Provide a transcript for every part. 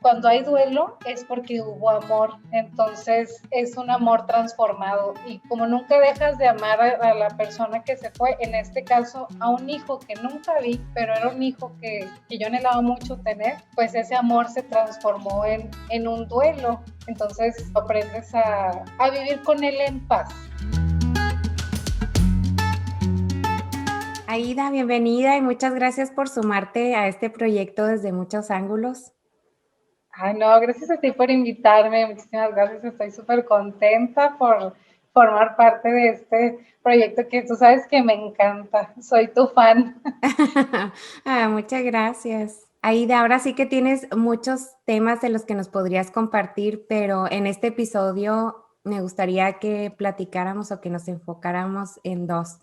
cuando hay duelo es porque hubo amor, entonces es un amor transformado y como nunca dejas de amar a la persona que se fue, en este caso a un hijo que nunca vi, pero era un hijo que yo anhelaba mucho tener, pues ese amor se transformó en un duelo, entonces aprendes a vivir con él en paz. Aida, bienvenida y muchas gracias por sumarte a este proyecto desde muchos ángulos. Ay, no, gracias a ti por invitarme, muchísimas gracias, estoy súper contenta por formar parte de este proyecto que tú sabes que me encanta, soy tu fan. Muchas gracias. Aida, ahora sí que tienes muchos temas de los que nos podrías compartir, pero en este episodio me gustaría que platicáramos o que nos enfocáramos en dos,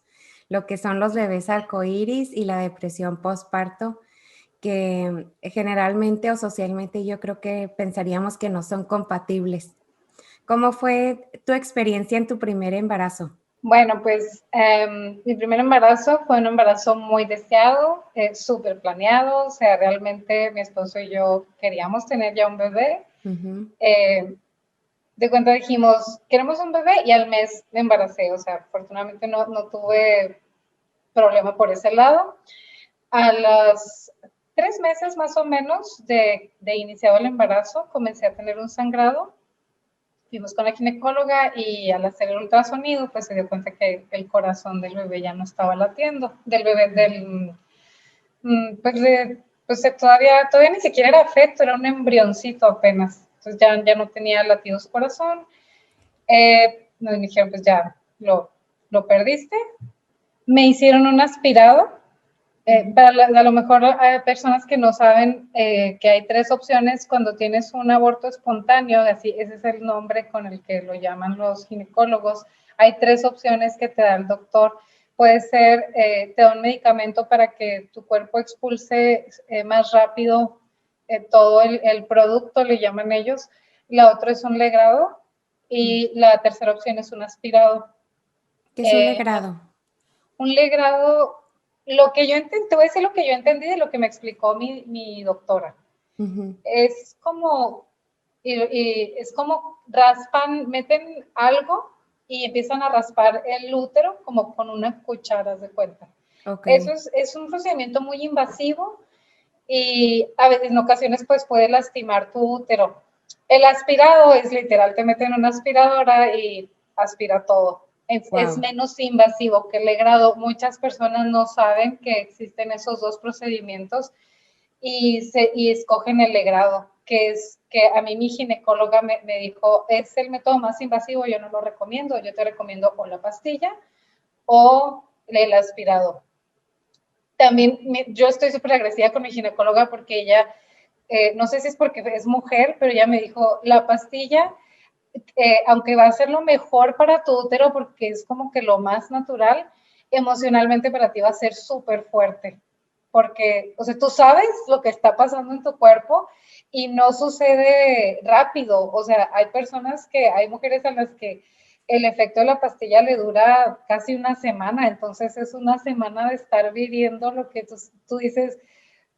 lo que son los bebés arcoíris y la depresión postparto, que generalmente o socialmente yo creo que pensaríamos que no son compatibles. ¿Cómo fue tu experiencia en tu primer embarazo? Bueno, pues mi primer embarazo fue un embarazo muy deseado, súper planeado, o sea, realmente mi esposo y yo queríamos tener ya un bebé. Uh-huh. De cuenta dijimos, queremos un bebé y al mes me embaracé, o sea, afortunadamente no tuve problema por ese lado. A los 3 meses más o menos de iniciado el embarazo, comencé a tener un sangrado. Fuimos con la ginecóloga y al hacer el ultrasonido, pues se dio cuenta que el corazón del bebé ya no estaba latiendo, del bebé, pues todavía ni siquiera era feto, era un embrioncito apenas. Entonces ya no tenía latidos corazón. Nos dijeron, pues ya lo perdiste. Me hicieron un aspirado. A lo mejor hay personas que no saben que hay 3 opciones cuando tienes un aborto espontáneo, así, ese es el nombre con el que lo llaman los ginecólogos. Hay 3 opciones que te da el doctor. Puede ser, te da un medicamento para que tu cuerpo expulse más rápido todo el producto, le llaman ellos. La otra es un legrado y la tercera opción es un aspirado. ¿Qué es un legrado? Un legrado, lo que yo entendí, te voy a decir lo que yo entendí de lo que me explicó mi doctora. Uh-huh. Es como, es como raspan, meten algo y empiezan a raspar el útero como con una cuchara de cuenta. Eso Okay. es un procedimiento muy invasivo y a veces en ocasiones pues puede lastimar tu útero. El aspirado es literal, te meten una aspiradora y aspira todo. Es Wow. menos invasivo que el legrado. Muchas personas no saben que existen esos dos procedimientos y escogen el legrado, que es que a mí mi ginecóloga me dijo, es el método más invasivo, yo no lo recomiendo, yo te recomiendo o la pastilla o el aspirado. También yo estoy súper agresiva con mi ginecóloga porque ella, no sé si es porque es mujer, pero ella me dijo, la pastilla, aunque va a ser lo mejor para tu útero porque es como que lo más natural, emocionalmente para ti va a ser súper fuerte. Porque, o sea, tú sabes lo que está pasando en tu cuerpo y no sucede rápido. O sea, hay mujeres a las que el efecto de la pastilla le dura casi una semana, entonces es una semana de estar viviendo lo que tú dices,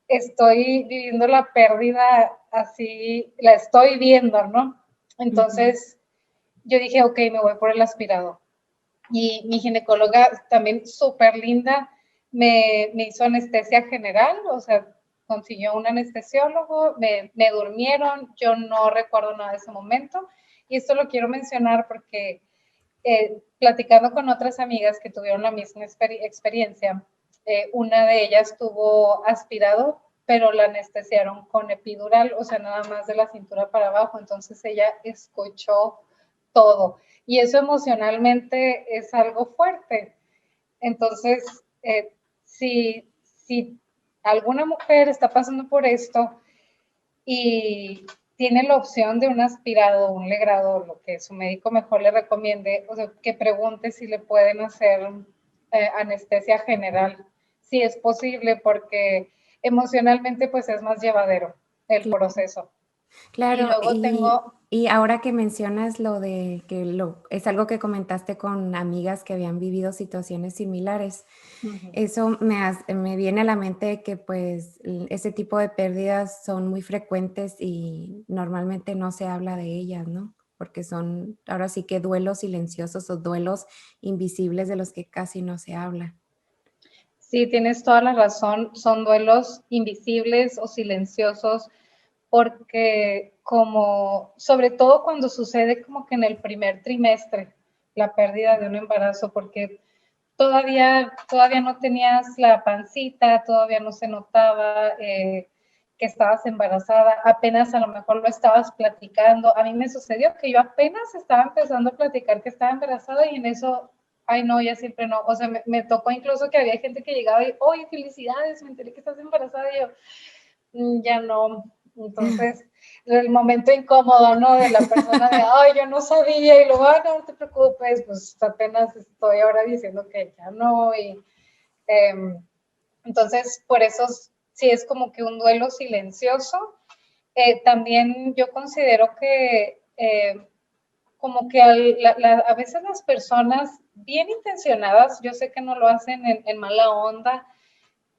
estoy viviendo la pérdida así, la estoy viendo, ¿no? Uh-huh. Entonces yo dije, ok, me voy por el aspirado. Y mi ginecóloga también súper linda, me hizo anestesia general, o sea, consiguió un anestesiólogo, me durmieron, yo no recuerdo nada de ese momento. Y esto lo quiero mencionar porque platicando con otras amigas que tuvieron la misma experiencia, una de ellas tuvo aspirado, pero la anestesiaron con epidural, o sea, nada más de la cintura para abajo, entonces ella escuchó todo. Y eso emocionalmente es algo fuerte. Entonces, si alguna mujer está pasando por esto y tiene la opción de un aspirado, un legrado, lo que su médico mejor le recomiende, o sea, que pregunte si le pueden hacer anestesia general, si es posible, porque emocionalmente pues es más llevadero el Claro, proceso. Y claro, luego tengo, Y ahora que mencionas lo de que es algo que comentaste con amigas que habían vivido situaciones similares, Ujú. eso me viene a la mente que pues ese tipo de pérdidas son muy frecuentes y normalmente no se habla de ellas, ¿no? Porque son ahora sí que duelos silenciosos o duelos invisibles de los que casi no se habla. Sí, tienes toda la razón, son duelos invisibles o silenciosos porque sobre todo cuando sucede como que en el primer trimestre, la pérdida de un embarazo, porque todavía no tenías la pancita, todavía no se notaba que estabas embarazada, apenas a lo mejor lo estabas platicando. A mí me sucedió que yo apenas estaba empezando a platicar que estaba embarazada y en eso, ay no, ya siempre no. O sea, me tocó incluso que había gente que llegaba y, oye, felicidades, me enteré que estás embarazada y yo, ya no. Entonces, el momento incómodo, ¿no? De la persona de, ay, yo no sabía, y luego, ay, no te preocupes, pues apenas estoy ahora diciendo que ya no, y entonces, por eso sí es como que un duelo silencioso. También yo considero que como que a veces las personas bien intencionadas, yo sé que no lo hacen en mala onda,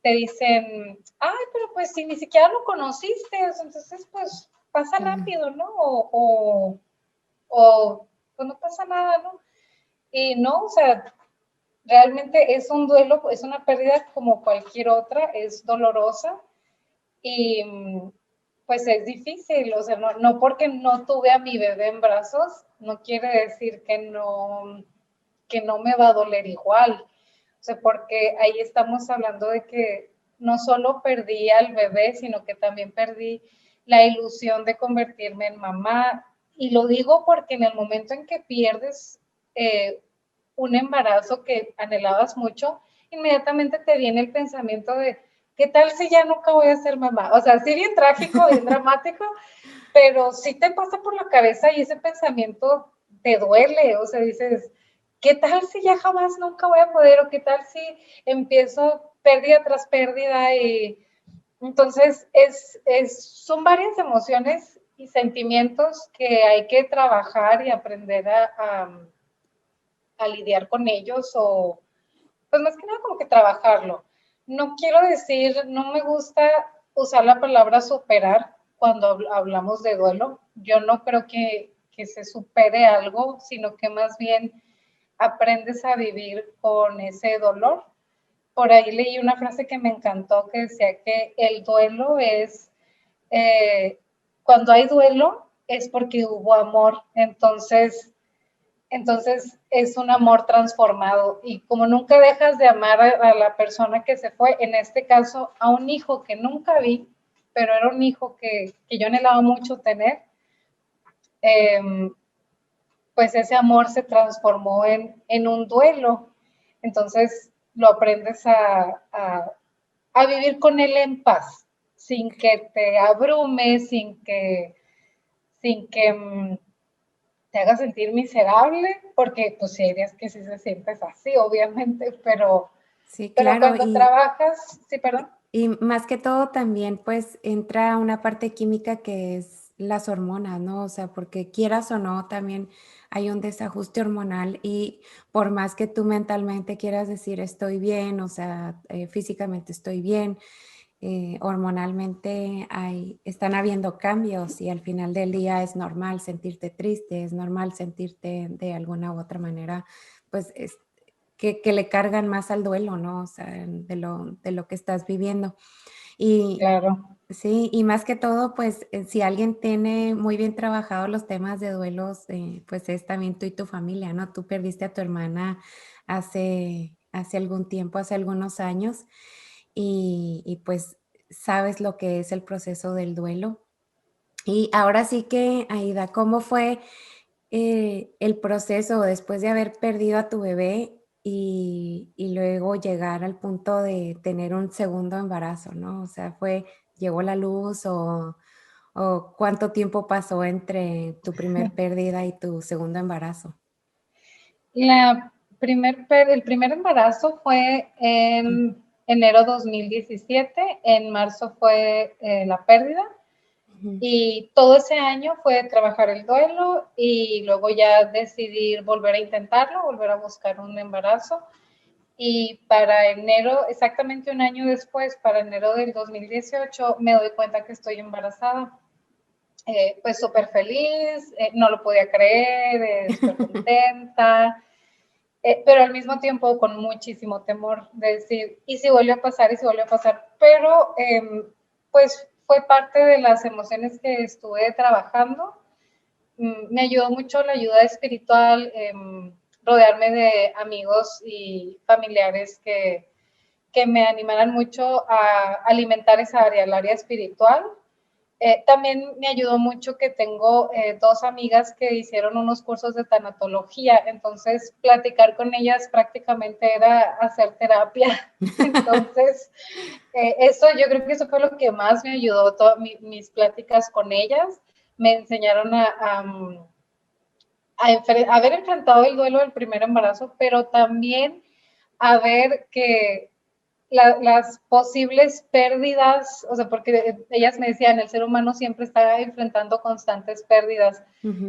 te dicen, ay, pero pues si ni siquiera lo conociste, entonces pues pasa rápido, ¿no? O pues no pasa nada, ¿no? Y no, o sea, realmente es un duelo, es una pérdida como cualquier otra, es dolorosa y pues es difícil, o sea, no porque no tuve a mi bebé en brazos, no quiere decir que no me va a doler igual. O sea, porque ahí estamos hablando de que no solo perdí al bebé, sino que también perdí la ilusión de convertirme en mamá. Y lo digo porque en el momento en que pierdes un embarazo que anhelabas mucho, inmediatamente te viene el pensamiento de, ¿qué tal si ya nunca voy a ser mamá? O sea, sí bien trágico, bien dramático, pero sí te pasa por la cabeza y ese pensamiento te duele, o sea, dices, ¿qué tal si ya jamás nunca voy a poder? ¿O qué tal si empiezo pérdida tras pérdida? Y entonces son varias emociones y sentimientos que hay que trabajar y aprender a lidiar con ellos o pues más que nada como que trabajarlo. No quiero decir, no me gusta usar la palabra superar cuando hablamos de duelo. Yo no creo que se supere algo, sino que más bien aprendes a vivir con ese dolor. Por ahí leí una frase que me encantó que decía que el duelo es, cuando hay duelo es porque hubo amor. Entonces es un amor transformado y como nunca dejas de amar a la persona que se fue, en este caso a un hijo que nunca vi, pero era un hijo que yo anhelaba mucho tener, eh, pues ese amor se transformó en un duelo. Entonces lo aprendes a vivir con él en paz, sin que te abrume, sin que te haga sentir miserable, porque pues sí hay días que sí se sientes así, obviamente, Sí, pero claro, cuando trabajas, sí, perdón. y más que todo también pues entra una parte química que es las hormonas, ¿no? O sea, porque quieras o no, también hay un desajuste hormonal y por más que tú mentalmente quieras decir estoy bien, o sea, físicamente estoy bien, hormonalmente están habiendo cambios y al final del día es normal sentirte triste, es normal sentirte de alguna u otra manera, pues que le cargan más al duelo, ¿no? O sea, de lo que estás viviendo. Y Claro. sí, y más que todo, pues si alguien tiene muy bien trabajado los temas de duelos, pues es también tú y tu familia, ¿no? Tú perdiste a tu hermana hace algún tiempo, hace algunos años, y pues sabes lo que es el proceso del duelo. Y ahora sí que, Aida, ¿cómo fue el proceso después de haber perdido a tu bebé y luego llegar al punto de tener un segundo embarazo, ¿no? O sea, llegó la luz o cuánto tiempo pasó entre tu primer pérdida y tu segundo embarazo? El primer embarazo fue en enero 2017, en marzo fue la pérdida Y todo ese año fue trabajar el duelo y luego ya decidir volver a intentarlo, volver a buscar un embarazo. Y para enero, exactamente un año después, para enero del 2018, me doy cuenta que estoy embarazada. Pues súper feliz, no lo podía creer, súper contenta, pero al mismo tiempo con muchísimo temor de decir, ¿y si vuelve a pasar? ¿Y si vuelve a pasar? Pero pues fue parte de las emociones que estuve trabajando. Me ayudó mucho la ayuda espiritual, rodearme de amigos y familiares que me animaran mucho a alimentar esa área, el área espiritual. También me ayudó mucho que tengo dos amigas que hicieron unos cursos de tanatología, entonces platicar con ellas prácticamente era hacer terapia. Entonces, eso yo creo que eso fue lo que más me ayudó, mis pláticas con ellas. Me enseñaron a haber enfrentado el duelo del primer embarazo, pero también a ver que las posibles pérdidas, o sea, porque ellas me decían, el ser humano siempre está enfrentando constantes pérdidas,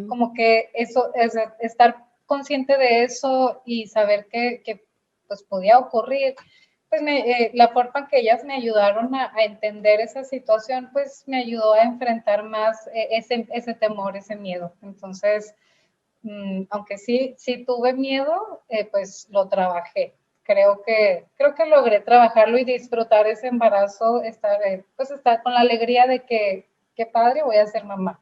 como que eso, es estar consciente de eso y saber que pues podía ocurrir, pues la forma en que ellas me ayudaron a entender esa situación, pues me ayudó a enfrentar más ese temor, ese miedo. Entonces, aunque sí tuve miedo, pues lo trabajé. Creo que logré trabajarlo y disfrutar ese embarazo, pues estar con la alegría de que qué padre, voy a ser mamá.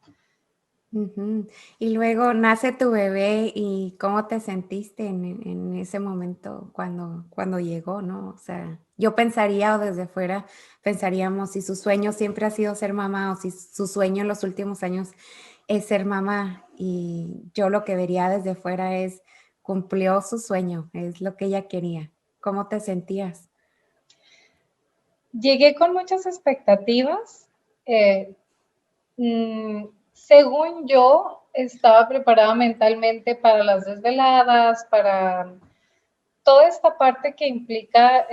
Y luego nace tu bebé y ¿cómo te sentiste en ese momento cuando llegó, no? O sea, yo pensaría o desde fuera pensaríamos si su sueño siempre ha sido ser mamá o si su sueño en los últimos años es ser mamá. Y yo lo que vería desde fuera es cumplió su sueño, es lo que ella quería. ¿Cómo te sentías? Llegué con muchas expectativas. Según yo, estaba preparada mentalmente para las desveladas, para toda esta parte que implica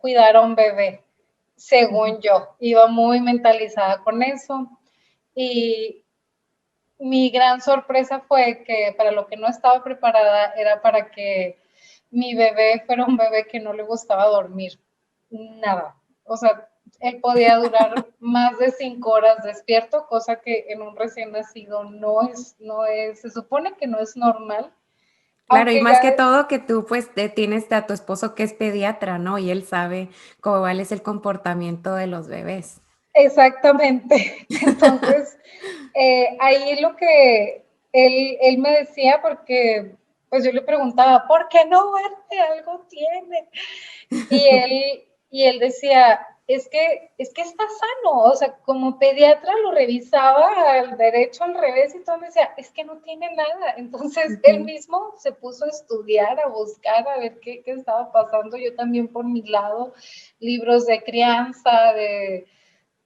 cuidar a un bebé, según yo. Iba muy mentalizada con eso. Y mi gran sorpresa fue que para lo que no estaba preparada era para que mi bebé fuera un bebé que no le gustaba dormir. Nada. O sea, él podía durar más de 5 horas despierto, cosa que en un recién nacido no es, se supone que no es normal. Claro, y Aunque más ya que todo que tú pues tienes a tu esposo que es pediatra, ¿no? Y él sabe cuál es el comportamiento de los bebés. exactamente. Entonces, ahí lo que él me decía, porque pues yo le preguntaba, ¿por qué no duerme? Algo tiene. Y él decía, es que está sano, o sea, como pediatra lo revisaba al derecho, al revés, y todo me decía, es que no tiene nada. Entonces, él mismo se puso a estudiar, a buscar, a ver qué estaba pasando. Yo también por mi lado, libros de crianza, de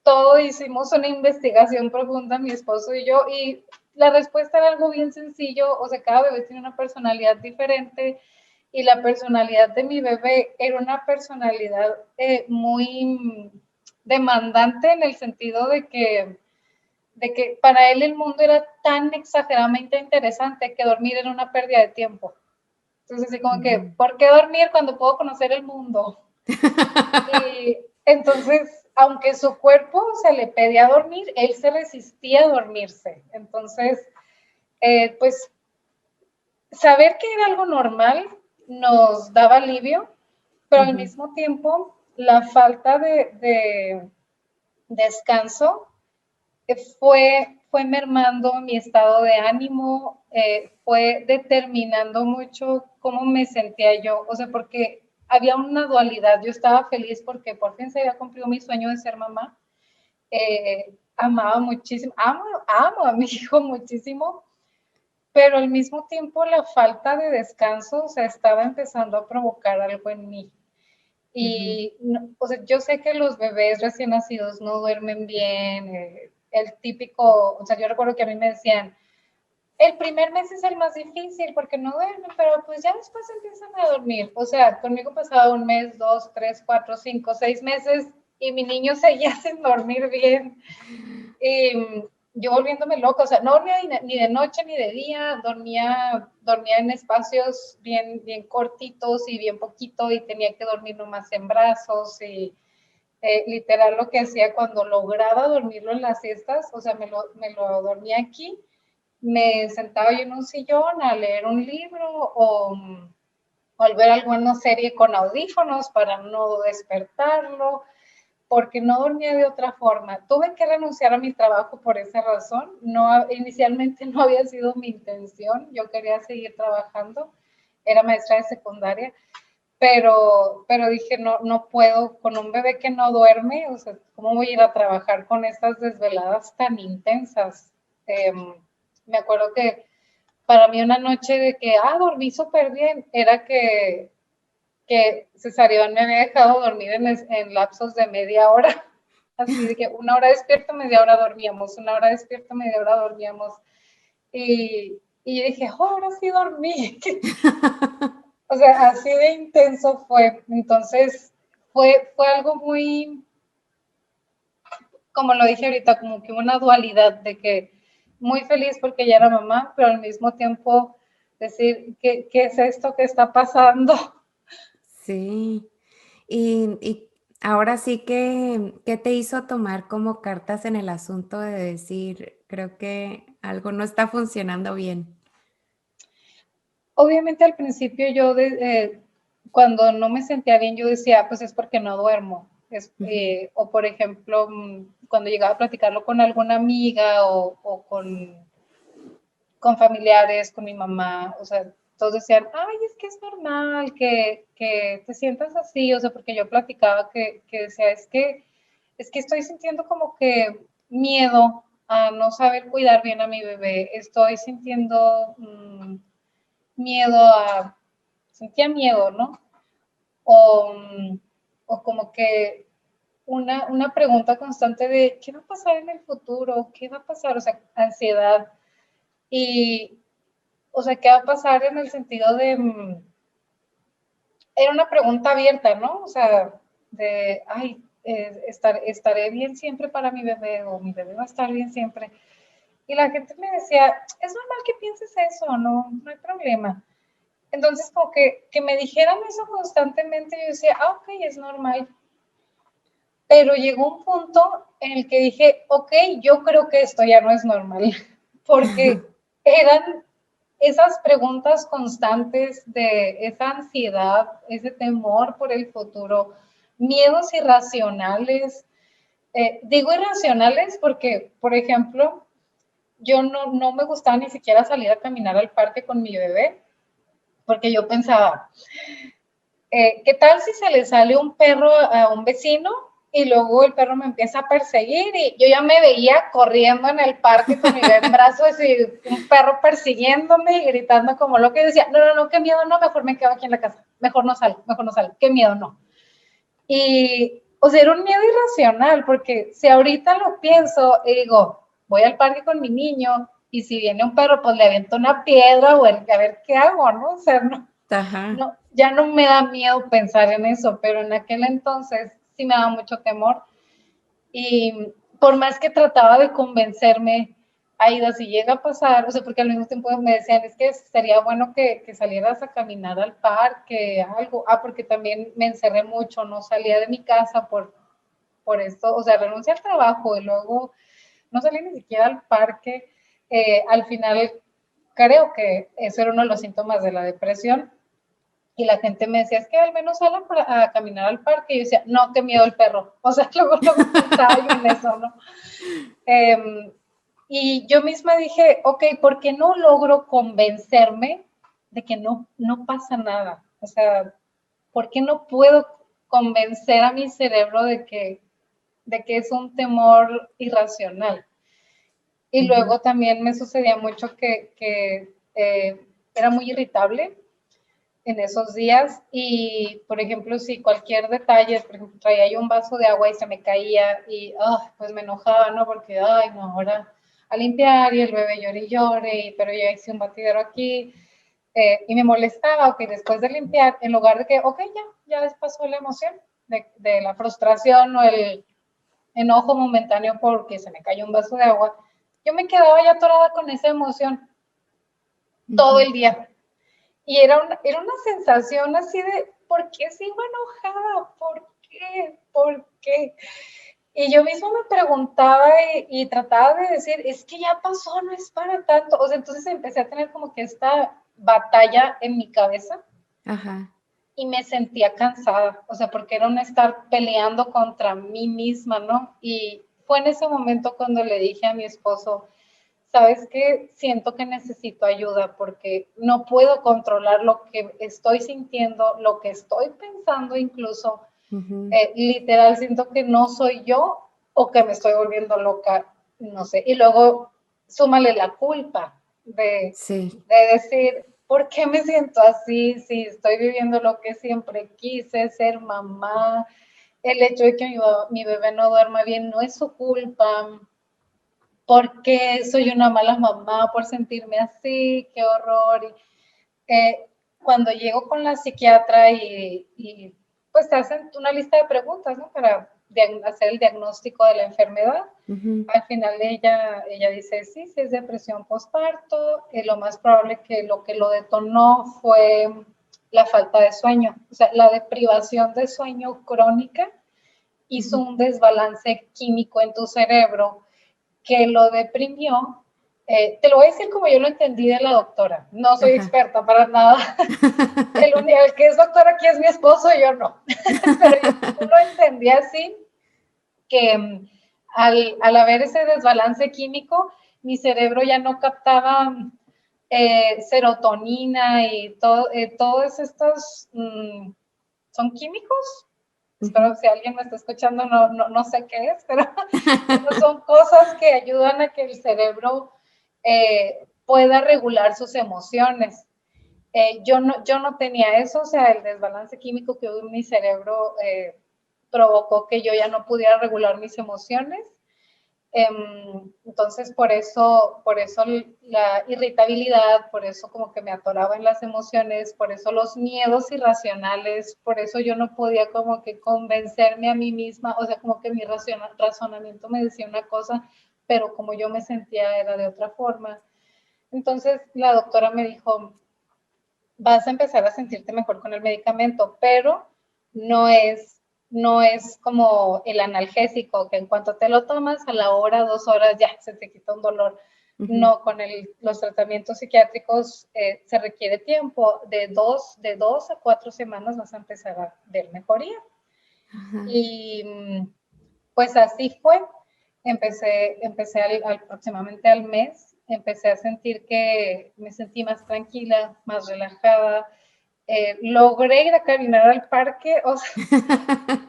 todo, hicimos una investigación profunda, mi esposo y yo, y la respuesta era algo bien sencillo, o sea, cada bebé tiene una personalidad diferente, y la personalidad de mi bebé era una personalidad muy demandante en el sentido de que para él el mundo era tan exageradamente interesante que dormir era una pérdida de tiempo. Entonces, así como que, ¿por qué dormir cuando puedo conocer el mundo? Y entonces, aunque su cuerpo se le pedía dormir, él se resistía a dormirse. Entonces, pues saber que era algo normal nos daba alivio, pero al mismo tiempo la falta de descanso fue mermando mi estado de ánimo, fue determinando mucho cómo me sentía yo, o sea, porque había una dualidad. Yo estaba feliz porque por fin se había cumplido mi sueño de ser mamá, amaba muchísimo, amo a mi hijo muchísimo, pero al mismo tiempo la falta de descanso, o sea, estaba empezando a provocar algo en mí. Y, o sea, yo sé que los bebés recién nacidos no duermen bien, el típico, o sea, yo recuerdo que a mí me decían, el primer mes es el más difícil porque no duermen, pero pues ya después empiezan a dormir. O sea, conmigo pasaba 1 mes, 2, 3, 4, 5, 6 meses y mi niño seguía sin dormir bien. yo volviéndome loca, o sea, no dormía ni de noche ni de día, dormía en espacios bien, bien cortitos y bien poquito, y tenía que dormir nomás en brazos, y literal lo que hacía cuando lograba dormirlo en las siestas, o sea, me lo dormía aquí, me sentaba yo en un sillón a leer un libro o al ver alguna serie con audífonos para no despertarlo, porque no dormía de otra forma. Tuve que renunciar a mi trabajo por esa razón. No, inicialmente no había sido mi intención, yo quería seguir trabajando, era maestra de secundaria, pero dije, no puedo, con un bebé que no duerme, o sea, ¿cómo voy a ir a trabajar con estas desveladas tan intensas? Me acuerdo que para mí una noche de que, dormí súper bien, era que Cesarión me había dejado dormir en lapsos de media hora, así de que una hora despierto, media hora dormíamos, una hora despierto, media hora dormíamos, y yo dije, ahora sí dormí. O sea, así de intenso fue. Entonces, fue algo muy, como lo dije ahorita, como que una dualidad de que muy feliz porque ya era mamá, pero al mismo tiempo decir, ¿qué es esto que está pasando? Sí. Y ahora sí que, ¿qué te hizo tomar como cartas en el asunto de decir, creo que algo no está funcionando bien? Obviamente al principio cuando no me sentía bien, yo decía, pues es porque no duermo. O por ejemplo, cuando llegaba a platicarlo con alguna amiga o con familiares, con mi mamá, o sea, todos decían, ay, es que es normal que te sientas así, o sea, porque yo platicaba que decía, es que estoy sintiendo como que miedo a no saber cuidar bien a mi bebé, estoy sintiendo miedo sentía miedo, ¿no? O, o como que una pregunta constante de, ¿qué va a pasar en el futuro? ¿Qué va a pasar? O sea, ansiedad. Y, o sea, ¿qué va a pasar en el sentido de, era una pregunta abierta, ¿no? O sea, de, ay, estaré bien siempre para mi bebé o mi bebé va a estar bien siempre. Y la gente me decía, es normal que pienses eso, no hay problema. Entonces, como que me dijeran eso constantemente, yo decía, ok, es normal. Pero llegó un punto en el que dije, ok, yo creo que esto ya no es normal, porque eran esas preguntas constantes de esa ansiedad, ese temor por el futuro, miedos irracionales. Digo irracionales porque, por ejemplo, yo no me gustaba ni siquiera salir a caminar al parque con mi bebé, porque yo pensaba, ¿qué tal si se le sale un perro a un vecino y luego el perro me empieza a perseguir? Y yo ya me veía corriendo en el parque con mi bebé en brazos y un perro persiguiéndome y gritando como lo que decía, no, qué miedo, no, mejor me quedo aquí en la casa, mejor no salgo, qué miedo, no. Y, o sea, era un miedo irracional, porque si ahorita lo pienso y digo, voy al parque con mi niño y si viene un perro, pues le aviento una piedra o a ver qué hago, ¿no? O sea, Ajá. ya no me da miedo pensar en eso, pero en aquel entonces sí me daba mucho temor. Y por más que trataba de convencerme, Aida, si llega a pasar, o sea, porque al mismo tiempo me decían, es que sería bueno que salieras a caminar al parque, algo, porque también me encerré mucho, no salía de mi casa por esto, o sea, renuncié al trabajo y luego no salí ni siquiera al parque. Al final, creo que eso era uno de los síntomas de la depresión, y la gente me decía, es que al menos salen a caminar al parque, y yo decía, no, qué miedo el perro, o sea, luego pensaba yo en eso, ¿no? Y yo misma dije, ok, ¿por qué no logro convencerme de que no pasa nada? O sea, ¿por qué no puedo convencer a mi cerebro de que es un temor irracional? Y luego también me sucedía mucho que era muy irritable en esos días, y por ejemplo, si cualquier detalle, por ejemplo, traía yo un vaso de agua y se me caía y pues me enojaba, ¿no? Porque, no, ahora a limpiar y el bebé llore y llore, pero ya hice un batidero aquí, y me molestaba, ok, después de limpiar, en lugar de que, ok, ya pasó la emoción de la frustración o enojo momentáneo porque se me cayó un vaso de agua, yo me quedaba ya atorada con esa emoción todo el día. Y era una sensación así de, ¿por qué sigo enojada? ¿Por qué? ¿Por qué? Y yo mismo me preguntaba y trataba de decir, es que ya pasó, no es para tanto. O sea, entonces empecé a tener como que esta batalla en mi cabeza. Ajá. Y me sentía cansada, o sea, porque era un estar peleando contra mí misma, ¿no? Y fue en ese momento cuando le dije a mi esposo, ¿sabes qué? Siento que necesito ayuda porque no puedo controlar lo que estoy sintiendo, lo que estoy pensando incluso. Literal, siento que no soy yo o que me estoy volviendo loca, no sé. Y luego súmale la culpa Sí. de decir, ¿por qué me siento así? Si estoy viviendo lo que siempre quise, ser mamá, el hecho de que mi bebé no duerma bien no es su culpa. ¿Por qué soy una mala mamá por sentirme así? ¡Qué horror! Cuando llego con la psiquiatra y pues te hacen una lista de preguntas, ¿no? Para hacer el diagnóstico de la enfermedad. Al final ella dice, sí, sí es depresión postparto, lo más probable que lo detonó fue la falta de sueño, o sea, la deprivación de sueño crónica hizo un desbalance químico en tu cerebro que lo deprimió. Te lo voy a decir como yo lo entendí de la doctora, no soy Ajá. experta para nada, el que es doctor aquí es mi esposo, yo no, pero yo lo entendí así, que al haber ese desbalance químico, mi cerebro ya no captaba serotonina y todos estos, son químicos. Espero si alguien me está escuchando, no sé qué es, pero son cosas que ayudan a que el cerebro pueda regular sus emociones. Yo no tenía eso, o sea, el desbalance químico que hubo en mi cerebro provocó que yo ya no pudiera regular mis emociones. Entonces, por eso la irritabilidad, por eso como que me atoraba en las emociones, por eso los miedos irracionales, por eso yo no podía como que convencerme a mí misma, o sea, como que mi razonamiento me decía una cosa, pero como yo me sentía era de otra forma. Entonces, la doctora me dijo, vas a empezar a sentirte mejor con el medicamento, pero no es, no es como el analgésico, que en cuanto te lo tomas a la hora, 2 horas, ya se te quita un dolor. No, con los tratamientos psiquiátricos se requiere tiempo, de dos a 4 semanas vas a empezar a ver mejoría. Y pues así fue. Empecé aproximadamente al mes, empecé a sentir que me sentí más tranquila, más relajada. Logré ir a caminar al parque, o sea,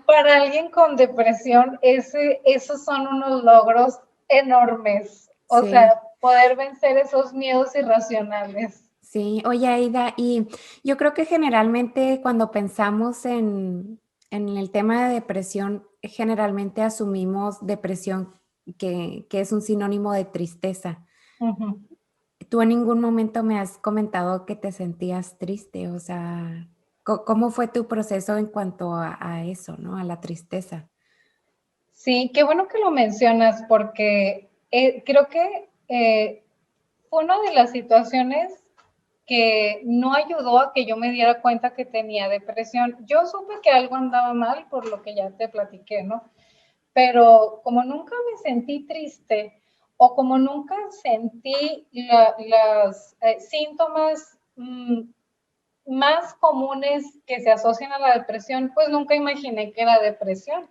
para alguien con depresión, esos son unos logros enormes. O Sí. sea, poder vencer esos miedos irracionales. Sí, oye, Aida, y yo creo que generalmente cuando pensamos en el tema de depresión, generalmente asumimos depresión, que es un sinónimo de tristeza. Ujú. Tú en ningún momento me has comentado que te sentías triste, o sea, ¿cómo fue tu proceso en cuanto a eso, ¿no? A la tristeza. Sí, qué bueno que lo mencionas porque creo que fue una de las situaciones que no ayudó a que yo me diera cuenta que tenía depresión. Yo supe que algo andaba mal por lo que ya te platiqué, ¿no? Pero como nunca me sentí triste o como nunca sentí los síntomas más comunes que se asocian a la depresión, pues nunca imaginé que era depresión.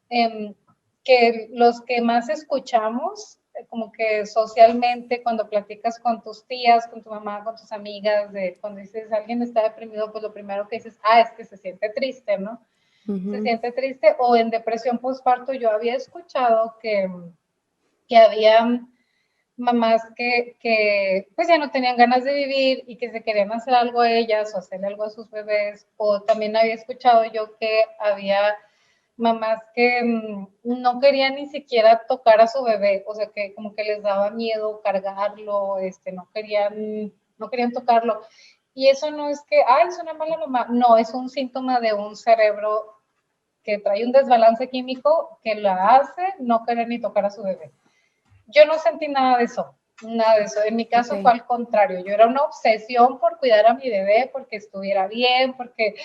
Eh, que los que más escuchamos, como que socialmente, cuando platicas con tus tías, con tu mamá, con tus amigas, cuando dices alguien está deprimido, pues lo primero que dices, es que se siente triste, ¿no? Se siente triste, o en depresión postparto yo había escuchado que había mamás que pues ya no tenían ganas de vivir y que se querían hacer algo a ellas o hacerle algo a sus bebés, o también había escuchado yo que había mamás que no querían ni siquiera tocar a su bebé, o sea que como que les daba miedo cargarlo, no querían tocarlo. Y eso no es que, es una mala mamá, no, es un síntoma de un cerebro que trae un desbalance químico que la hace no querer ni tocar a su bebé. Yo no sentí nada de eso. Nada de eso. En mi caso fue al contrario. Yo era una obsesión por cuidar a mi bebé, porque estuviera bien, porque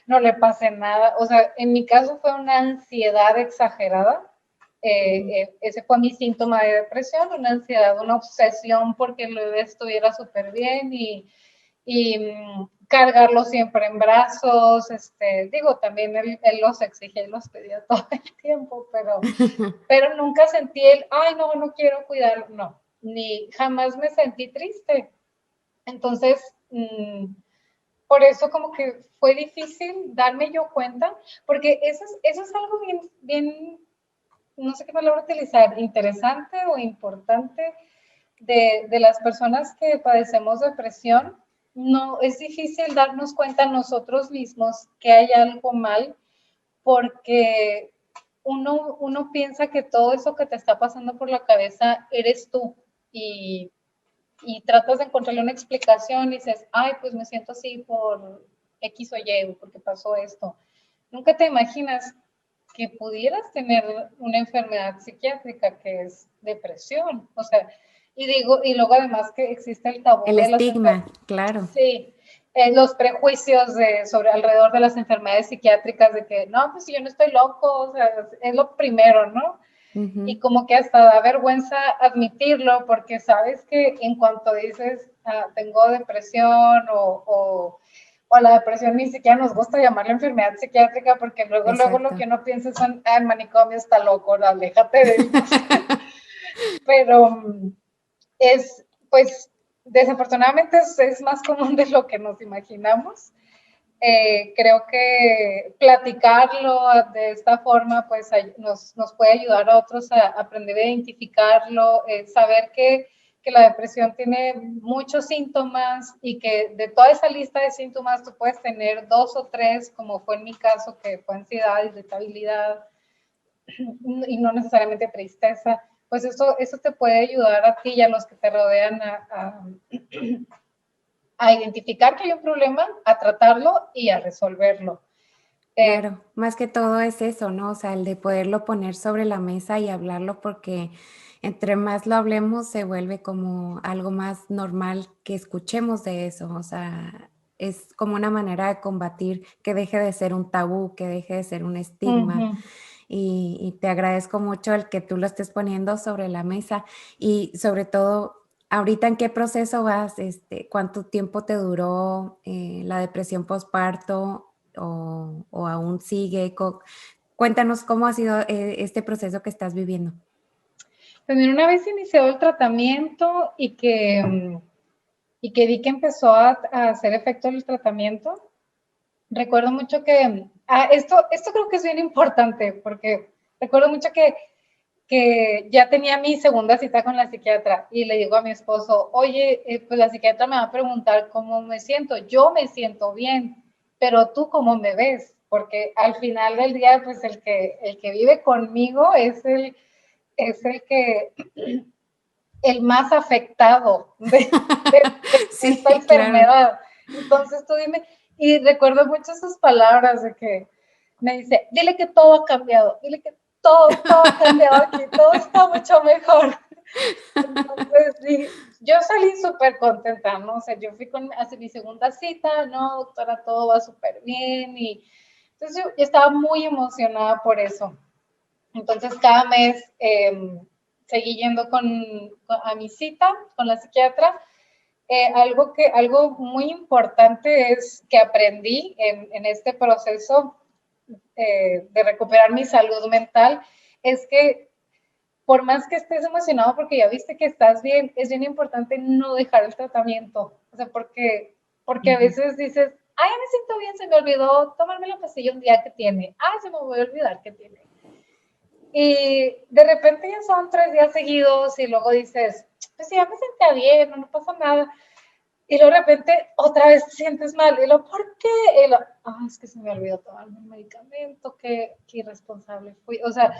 no le pase nada. O sea, en mi caso fue una ansiedad exagerada. Ese fue mi síntoma de depresión, una ansiedad, una obsesión porque el bebé estuviera súper bien y cargarlo siempre en brazos. Digo, también él los exigía y los pedía todo el tiempo, pero nunca sentí ay, no quiero cuidarlo, no, ni jamás me sentí triste. Entonces, por eso como que fue difícil darme yo cuenta, porque eso es algo bien, no sé qué palabra utilizar, interesante o importante de las personas que padecemos depresión. No, es difícil darnos cuenta nosotros mismos que hay algo mal, porque uno piensa que todo eso que te está pasando por la cabeza eres tú, y tratas de encontrarle una explicación y dices, ay, pues me siento así por X o Y, porque pasó esto. Nunca te imaginas que pudieras tener una enfermedad psiquiátrica que es depresión. O sea, y luego además que existe el tabú El de las estigma, claro. Sí, los prejuicios sobre alrededor de las enfermedades psiquiátricas, de que no, pues si yo no estoy loco, o sea, es lo primero, ¿no? Y como que hasta da vergüenza admitirlo, porque sabes que en cuanto dices, tengo depresión o la depresión, ni siquiera nos gusta llamarla enfermedad psiquiátrica, porque luego lo que uno piensa son, el manicomio está loco, no, aléjate de ellos. Pero pues, desafortunadamente es más común de lo que nos imaginamos. Creo que platicarlo de esta forma pues nos puede ayudar a otros a aprender a identificarlo, saber que la depresión tiene muchos síntomas y que de toda esa lista de síntomas tú puedes tener 2 o 3, como fue en mi caso, que fue ansiedad, irritabilidad y no necesariamente tristeza. Pues eso te puede ayudar a ti y a los que te rodean a identificar que hay un problema, a tratarlo y a resolverlo. Claro, más que todo es eso, ¿no? O sea, el de poderlo poner sobre la mesa y hablarlo, porque entre más lo hablemos se vuelve como algo más normal que escuchemos de eso. O sea, es como una manera de combatir que deje de ser un tabú, que deje de ser un estigma. Y te agradezco mucho el que tú lo estés poniendo sobre la mesa y sobre todo, ahorita en qué proceso vas, ¿cuánto tiempo te duró la depresión postparto o aún sigue? Cuéntanos cómo ha sido este proceso que estás viviendo. Pues una vez iniciado el tratamiento y que vi que empezó a hacer efecto el tratamiento, recuerdo mucho que, esto creo que es bien importante, porque recuerdo mucho que ya tenía mi segunda cita con la psiquiatra y le digo a mi esposo, oye, pues la psiquiatra me va a preguntar cómo me siento. Yo me siento bien, pero tú cómo me ves, porque al final del día, pues el que vive conmigo es el que el más afectado de Sí, esta enfermedad. Claro. Entonces tú dime, y recuerdo mucho sus palabras de que me dice, dile que todo ha cambiado, dile que todo ha cambiado aquí, todo está mucho mejor. Entonces, yo salí súper contenta, ¿no? O sea, yo fui hace mi segunda cita, ¿no? Doctora, todo va súper bien. Y entonces yo estaba muy emocionada por eso. Entonces, cada mes seguí yendo a mi cita con la psiquiatra. Algo muy importante es que aprendí en este proceso de recuperar mi salud mental, es que por más que estés emocionado porque ya viste que estás bien, es bien importante no dejar el tratamiento. O sea, porque a veces dices, ay, me siento bien, se me olvidó tomarme la pastilla un día que tiene. Ay, se me voy a olvidar que tiene. Y de repente ya son 3 días seguidos y luego dices, pues ya me sentía bien, no pasa nada. Y luego de repente otra vez te sientes mal. Y luego, ¿por qué? Y luego, es que se me olvidó tomarme el medicamento, qué irresponsable fui. O sea,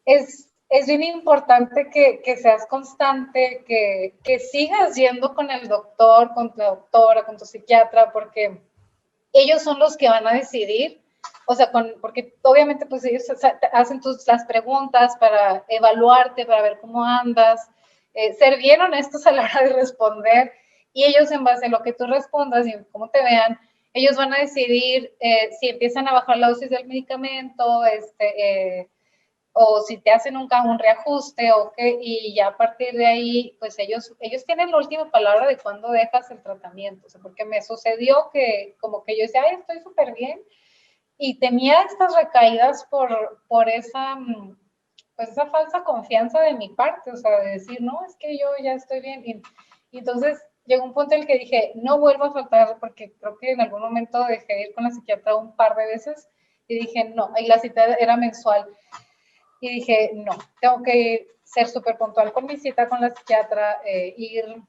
es bien importante que seas constante, que sigas yendo con el doctor, con la doctora, con tu psiquiatra, porque ellos son los que van a decidir o sea, porque obviamente pues ellos hacen las preguntas para evaluarte, para ver cómo andas, ser bien honestos a la hora de responder, y ellos en base a lo que tú respondas y cómo te vean, ellos van a decidir si empiezan a bajar la dosis del medicamento, o si te hacen un reajuste o qué, y ya a partir de ahí, pues ellos tienen la última palabra de cuándo dejas el tratamiento, o sea, porque me sucedió que como que yo decía, ay, estoy súper bien, y tenía estas recaídas por esa, pues esa falsa confianza de mi parte, o sea, de decir, no, es que yo ya estoy bien, y entonces llegó un punto en el que dije, no vuelvo a faltar, porque creo que en algún momento dejé de ir con la psiquiatra un par de veces, y dije, no, y la cita era mensual, y dije, no, tengo que ser súper puntual con mi cita con la psiquiatra, ir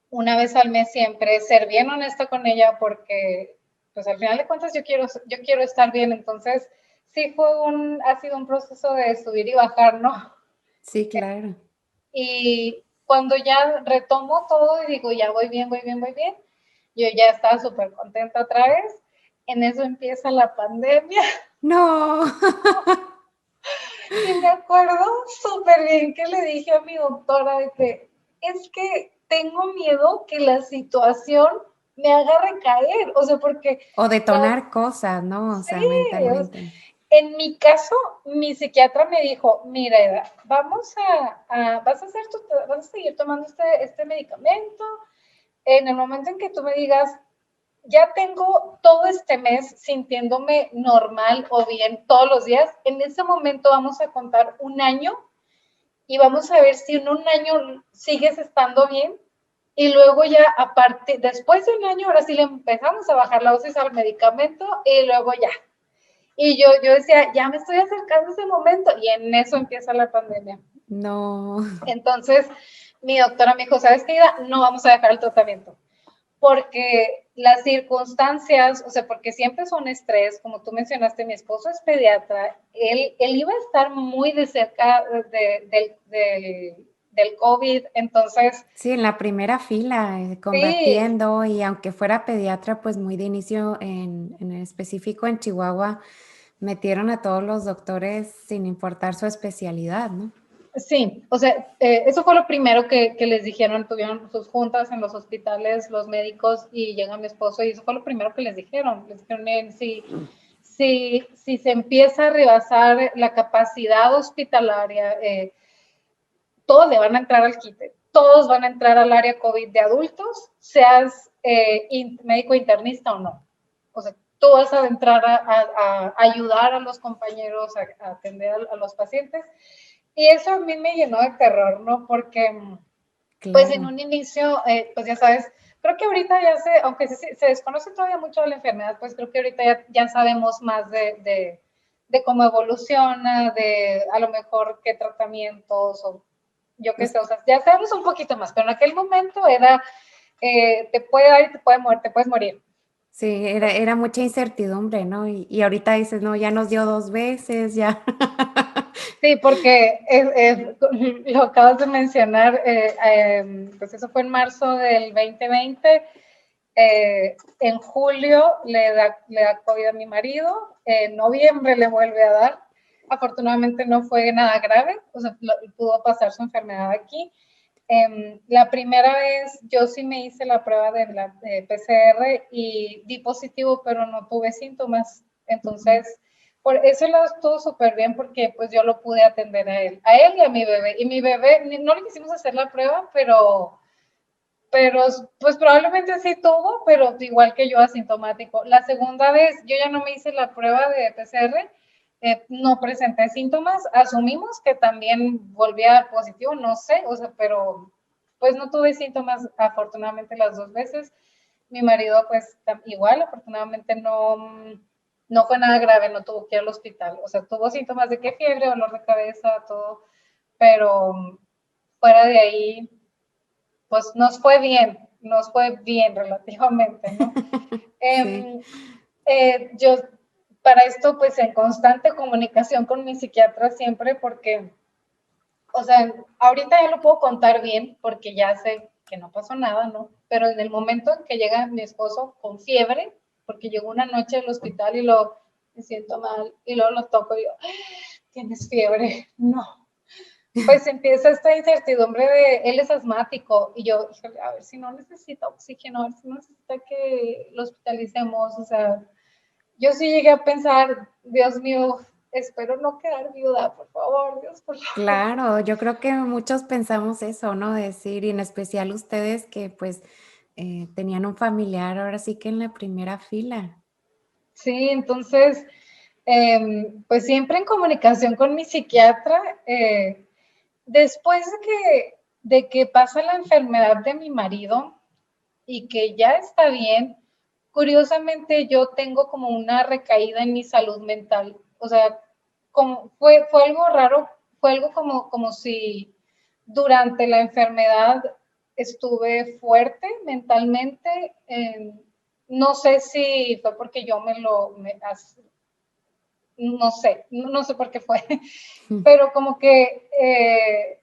una vez al mes siempre, ser bien honesta con ella, porque pues al final de cuentas yo quiero estar bien, entonces sí ha sido un proceso de subir y bajar, ¿no? Sí, claro. Y cuando ya retomo todo y digo, ya voy bien, yo ya estaba súper contenta otra vez, en eso empieza la pandemia. No. Y me acuerdo súper bien que le dije a mi doctora de que es que tengo miedo que la situación me haga recaer, o sea, porque O detonar cosas, ¿no? O sí, sea, mentalmente. en mi caso, mi psiquiatra me dijo, mira, Eda, vas a seguir tomando este medicamento, en el momento en que tú me digas, ya tengo todo este mes sintiéndome normal o bien todos los días, en ese momento vamos a contar un año y vamos a ver si en un año sigues estando bien y luego ya aparte, después de un año, ahora sí le empezamos a bajar la dosis al medicamento y luego ya. Y yo decía, ya me estoy acercando a ese momento y en eso empieza la pandemia. No. Entonces, mi doctora me dijo, ¿sabes qué, Ida? No vamos a dejar el tratamiento porque las circunstancias, o sea, porque siempre es un estrés, como tú mencionaste, mi esposo es pediatra, él iba a estar muy de cerca del COVID, entonces... Sí, en la primera fila, Sí, combatiendo, y aunque fuera pediatra, pues muy de inicio, en específico en Chihuahua, metieron a todos los doctores sin importar su especialidad, ¿no? sí, o sea, eso fue lo primero que les dijeron, tuvieron sus juntas en los hospitales, los médicos, y llega mi esposo, y eso fue lo primero que les dijeron, miren, si se empieza a rebasar la capacidad hospitalaria, todos le van a entrar al quite, todos van a entrar al área COVID de adultos, seas médico internista o no. O sea, tú vas a entrar a ayudar a los compañeros a atender a los pacientes. Y eso a mí me llenó de terror, ¿no? Porque, pues en Claro. un inicio, pues ya sabes, creo que ahorita ya aunque se desconoce todavía mucho de la enfermedad, pues creo que ahorita ya sabemos más de cómo evoluciona, de a lo mejor qué tratamientos o yo qué Pues sé, o sea, ya sabemos un poquito más, pero en aquel momento era, te puede dar y te puede morir, te puedes morir. sí, era mucha incertidumbre, ¿no? Y ahorita dices, no, ya nos dio 2 veces, ya. Sí, porque lo acabas de mencionar, pues eso fue en marzo del 2020, en julio le da COVID a mi marido, en noviembre le vuelve a dar, afortunadamente no fue nada grave, o sea, pudo pasar su enfermedad aquí. La primera vez yo sí me hice la prueba de la PCR y di positivo, pero no tuve síntomas. Entonces, por eso lo estuvo súper bien porque pues yo lo pude atender a él y a mi bebé. Y mi bebé, no le quisimos hacer la prueba, pero pues probablemente sí tuvo, pero igual que yo asintomático. La segunda vez yo ya no me hice la prueba de PCR, no presenté síntomas, asumimos que también volví a dar positivo, no sé, o sea, pero pues no tuve síntomas afortunadamente las dos veces. Mi marido pues igual, afortunadamente no fue nada grave, no tuvo que ir al hospital, o sea, tuvo síntomas de que fiebre, dolor de cabeza, todo, pero fuera de ahí pues nos fue bien relativamente, ¿no? Sí, Yo para esto pues en constante comunicación con mi psiquiatra siempre porque, o sea, ahorita ya lo puedo contar bien porque ya sé que no pasó nada, ¿no? Pero en el momento en que llega mi esposo con fiebre, porque llegó una noche al hospital y me siento mal, y luego lo toco y yo, ¿tienes fiebre? No. Pues empieza esta incertidumbre de, él es asmático, y yo, híjole, a ver si no necesita oxígeno, a ver si no necesita que lo hospitalicemos, o sea, yo sí llegué a pensar, Dios mío, espero no quedar viuda, por favor, Dios, por favor. Claro, yo creo que muchos pensamos eso, ¿no? Decir, y en especial ustedes que pues tenían un familiar ahora sí que en la primera fila. Sí, entonces, pues siempre en comunicación con mi psiquiatra, después de que pasa la enfermedad de mi marido y que ya está bien, curiosamente yo tengo como una recaída en mi salud mental. O sea, fue algo raro, fue algo como si durante la enfermedad estuve fuerte mentalmente. No sé si fue porque yo no sé por qué fue, pero como que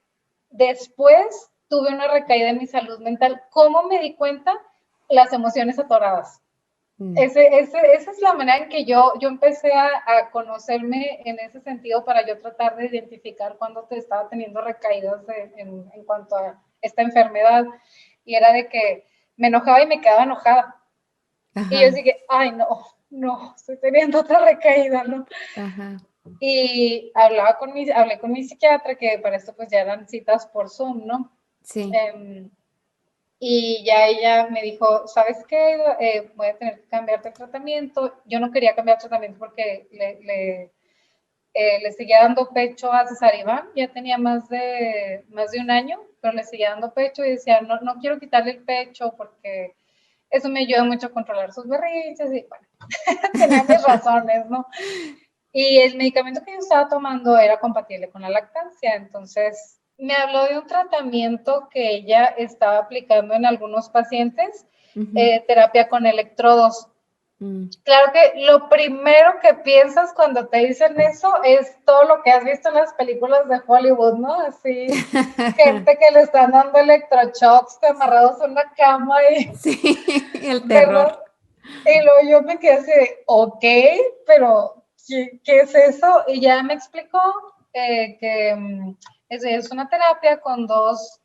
después tuve una recaída en mi salud mental. ¿Cómo me di cuenta? Las emociones atoradas. Esa es la manera en que yo empecé a conocerme en ese sentido, para yo tratar de identificar cuándo te estaba teniendo recaídas en cuanto a esta enfermedad. Y era de que me enojaba y me quedaba enojada. Y yo Ajá, dije, ay, no, estoy teniendo otra recaída, ¿no? ajá, Y hablé con mi psiquiatra, que para esto pues ya eran citas por Zoom, ¿no? sí. Y ya ella me dijo, ¿sabes qué? Voy a tener que cambiarte el tratamiento. Yo no quería cambiar el tratamiento porque le seguía dando pecho a César Iván, ya tenía más de un año, pero le seguía dando pecho y decía, no quiero quitarle el pecho porque eso me ayuda mucho a controlar sus berrinches, y bueno, tenía mis razones, ¿no? Y el medicamento que yo estaba tomando era compatible con la lactancia, entonces me habló de un tratamiento que ella estaba aplicando en algunos pacientes, Ujú, terapia con electrodos. mm. Claro que lo primero que piensas cuando te dicen eso es todo lo que has visto en las películas de Hollywood, ¿no? Así, gente que le están dando electroshocks amarrados a una cama, y, Sí, el ¿verdad? terror. Y luego yo me quedé así, ok, pero ¿qué es eso? Y ya me explicó que es una terapia con dos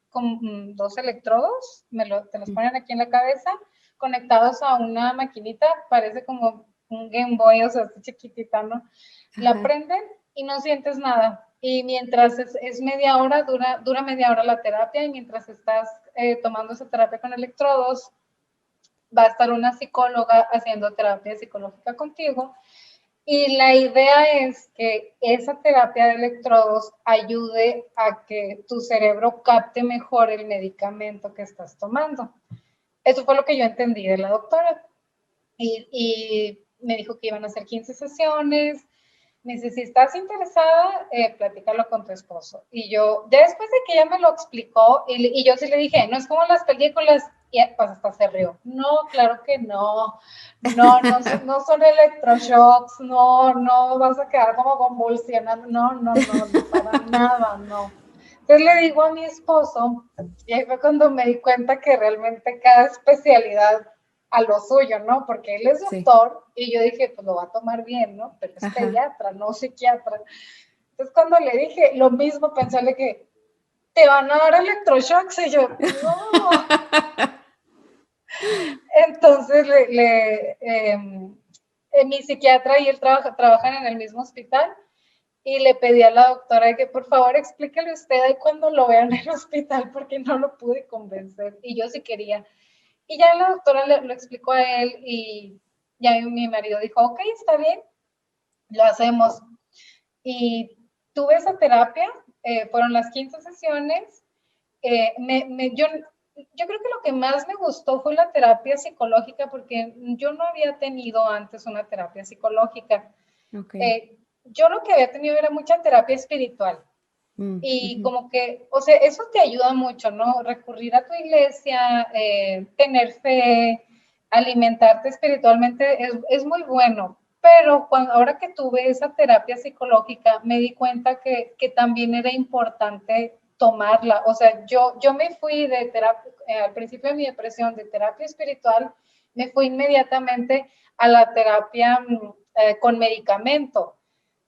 electrodos, te los ponen aquí en la cabeza, conectados a una maquinita, parece como un Game Boy, o sea, está chiquitita, ¿no? La Ajá. prenden y no sientes nada. Y mientras es media hora, dura media hora la terapia, y mientras estás tomando esa terapia con electrodos, va a estar una psicóloga haciendo terapia psicológica contigo, y la idea es que esa terapia de electrodos ayude a que tu cerebro capte mejor el medicamento que estás tomando. Eso fue lo que yo entendí de la doctora. Y me dijo que iban a ser 15 sesiones. Me dice, si estás interesada, platícalo con tu esposo. Y yo, ya después de que ella me lo explicó, y yo sí le dije, no es como las películas, y pues hasta se rió. No, claro que no son electroshocks, no vas a quedar como convulsionando, no, para nada, no. Entonces le digo a mi esposo, y ahí fue cuando me di cuenta que realmente cada especialidad a lo suyo, ¿no? Porque él es Sí, doctor, y yo dije, pues lo va a tomar bien, ¿no? Pero es ajá. pediatra, no psiquiatra. Entonces cuando le dije lo mismo, pensarle que te van a dar electroshocks, y yo, no. Entonces mi psiquiatra y él trabajan en el mismo hospital, y le pedí a la doctora que por favor explíquele usted ahí cuando lo vean en el hospital, porque no lo pude convencer, y yo sí quería. Y ya la doctora lo explicó a él, y ya mi marido dijo, ok, está bien, lo hacemos. Y tuve esa terapia, fueron las 15 sesiones. Yo creo que lo que más me gustó fue la terapia psicológica, porque yo no había tenido antes una terapia psicológica. Ok. Yo lo que había tenido era mucha terapia espiritual. Y Ujú. como que, o sea, eso te ayuda mucho, ¿no? Recurrir a tu iglesia, tener fe, alimentarte espiritualmente es muy bueno. Pero ahora que tuve esa terapia psicológica, me di cuenta que también era importante tomarla. O sea, yo me fui de terapia, al principio de mi depresión, de terapia espiritual, me fui inmediatamente a la terapia con medicamento.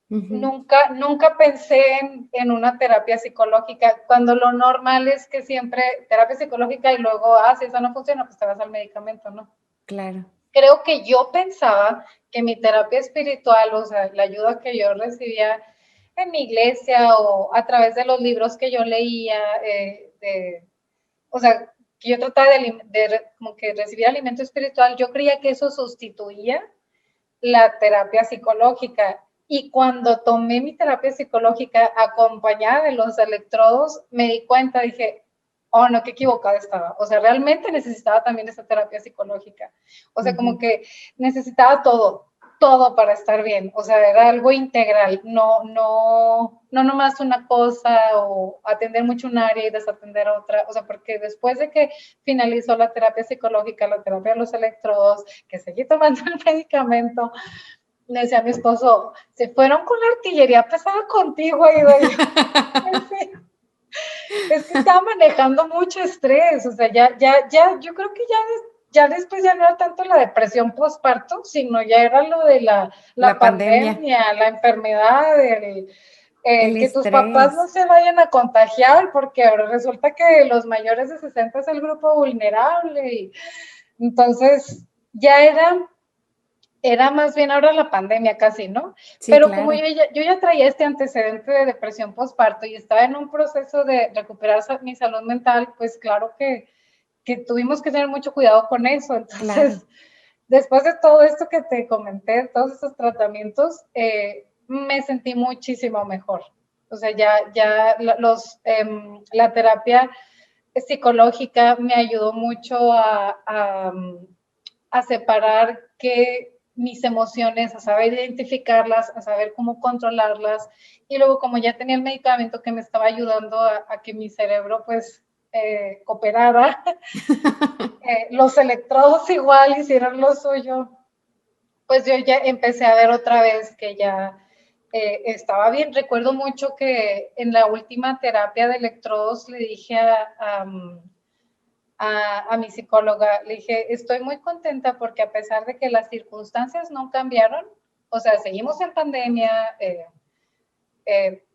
Ujú. Nunca pensé en una terapia psicológica, cuando lo normal es que siempre terapia psicológica y luego, si eso no funciona, pues te vas al medicamento, ¿no? Claro. Creo que yo pensaba que mi terapia espiritual, o sea, la ayuda que yo recibía en mi iglesia o a través de los libros que yo leía, o sea, que yo trataba como que recibir alimento espiritual, yo creía que eso sustituía la terapia psicológica. Y cuando tomé mi terapia psicológica acompañada de los electrodos, me di cuenta, dije, oh no, qué equivocada estaba. O sea, realmente necesitaba también esa terapia psicológica. O sea, como que necesitaba todo para estar bien. O sea, era algo integral, no nomás una cosa o atender mucho un área y desatender otra. O sea, porque después de que finalizó la terapia psicológica, la terapia de los electrodos, que seguí tomando el medicamento, le decía a mi esposo, se fueron con la artillería pesada contigo, y yo, es que estaba manejando mucho estrés, o sea, yo creo que ya después ya no era tanto la depresión postparto, sino ya era lo de la La pandemia, pandemia, la enfermedad, el que tus papás no estrés. se vayan a contagiar, porque ahora resulta que los mayores de 60 es el grupo vulnerable, y entonces ya era más bien ahora la pandemia casi, ¿no? Sí, Pero como claro, yo ya traía este antecedente de depresión postparto y estaba en un proceso de recuperar mi salud mental, pues claro que tuvimos que tener mucho cuidado con eso. claro. Entonces, después de todo esto que te comenté, todos estos tratamientos, me sentí muchísimo mejor. O sea, la terapia psicológica me ayudó mucho a separar mis emociones, a saber identificarlas, a saber cómo controlarlas. Y luego, como ya tenía el medicamento que me estaba ayudando a que mi cerebro, pues, cooperara, los electrodos igual hicieron lo suyo, pues yo ya empecé a ver otra vez que ya estaba bien. Recuerdo mucho que en la última terapia de electrodos le dije a mi psicóloga, le dije, estoy muy contenta porque a pesar de que las circunstancias no cambiaron, o sea, seguimos en pandemia,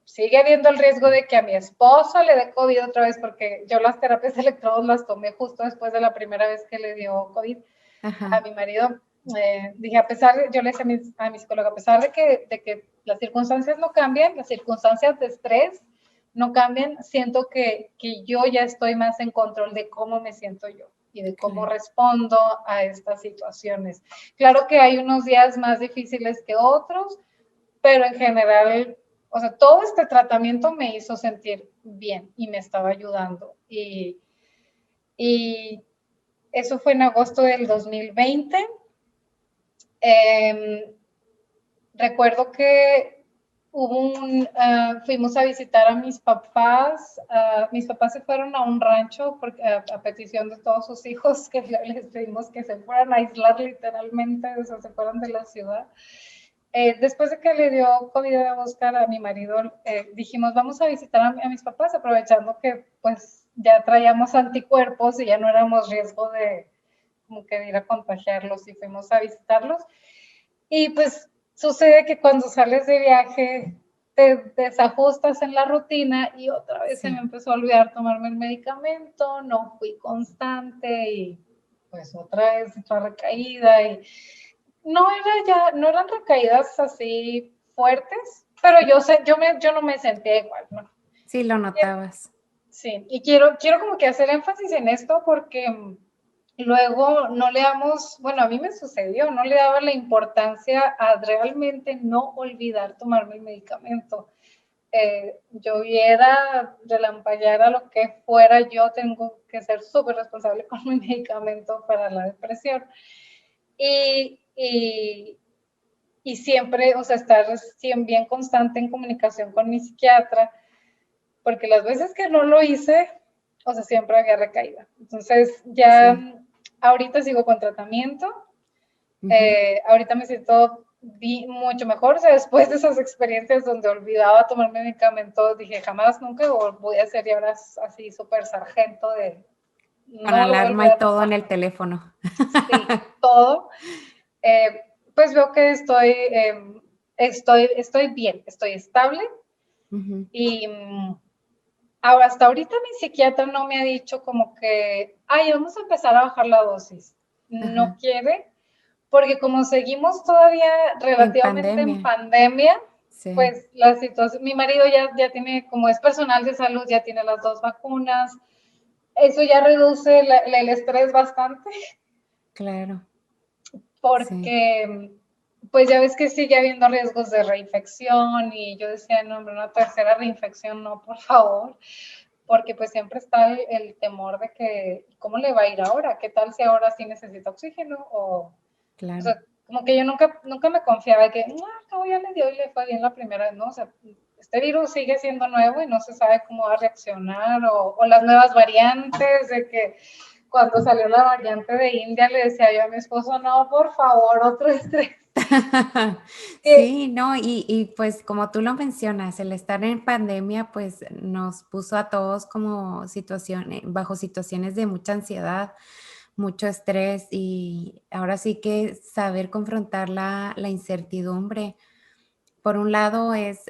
sigue habiendo el riesgo de que a mi esposo le dé COVID otra vez, porque yo las terapias de electrodos las tomé justo después de la primera vez que le dio COVID a Ajá, mi marido. Dije, a pesar de, yo le decía a mi psicóloga, a pesar de que las circunstancias no cambian, las circunstancias de estrés no cambian, siento que yo ya estoy más en control de cómo me siento yo y de cómo claro. respondo a estas situaciones. Claro que hay unos días más difíciles que otros, pero en general, o sea, todo este tratamiento me hizo sentir bien y me estaba ayudando. Y eso fue en agosto del 2020. Recuerdo que fuimos a visitar a mis papás. Mis papás se fueron a un rancho a petición de todos sus hijos, que les pedimos que se fueran a aislar literalmente, o sea, se fueran de la ciudad. Después de que le dio COVID a Oscar a mi marido, dijimos, vamos a visitar a mis papás, aprovechando que pues ya traíamos anticuerpos y ya no éramos riesgo de como que de ir a contagiarlos, y fuimos a visitarlos. Y pues sucede que cuando sales de viaje te desajustas en la rutina y otra vez se me Sí, empezó a olvidar tomarme el medicamento, no fui constante y pues otra vez otra recaída. Y no eran recaídas así fuertes, pero yo no me sentía igual, ¿no? sí lo notabas. Sí, y quiero como que hacer énfasis en esto porque luego no le damos, bueno, a mí me sucedió, no le daba la importancia a realmente no olvidar tomarme el medicamento. Yo hubiera relampallar a lo que fuera, yo tengo que ser súper responsable con mi medicamento para la depresión. Y, y, y siempre, o sea, estar bien constante en comunicación con mi psiquiatra, porque las veces que no lo hice, o sea, siempre había recaída. Entonces, ya Sí. ahorita sigo con tratamiento, Ujú. ahorita me siento mucho mejor, o sea, después de esas experiencias donde olvidaba tomar medicamentos, dije, jamás, nunca voy a ser, y ahora así súper sargento de, Con no lo voy a alarma olvidar y todo nunca en el más. teléfono. Sí, todo. pues veo que estoy bien, estoy estable y ahora, hasta ahorita mi psiquiatra no me ha dicho como que, ay, vamos a empezar a bajar la dosis. No Ajá. quiere, porque como seguimos todavía En relativamente en pandemia, pandemia, sí, pues la situación, mi marido ya tiene, como es personal de salud, ya tiene las 2 vacunas. Eso ya reduce el estrés bastante, claro, sí. porque pues ya ves que sigue habiendo riesgos de reinfección y yo decía, no, hombre, una tercera reinfección, no, por favor, porque pues siempre está el temor de que, ¿cómo le va a ir ahora? ¿Qué tal si ahora sí necesita oxígeno? O Claro. sea, como que yo nunca me confiaba de que, no, acabo ya le dio y le fue bien la primera vez, ¿no? O sea, este virus sigue siendo nuevo y no se sabe cómo va a reaccionar, o las nuevas variantes, de que cuando salió la variante de India le decía yo a mi esposo, no, por favor, otro estrés. Que, Sí, no, y pues como tú lo mencionas, el estar en pandemia pues nos puso a todos como bajo situaciones de mucha ansiedad, mucho estrés y ahora sí que saber confrontar la incertidumbre. Por un lado es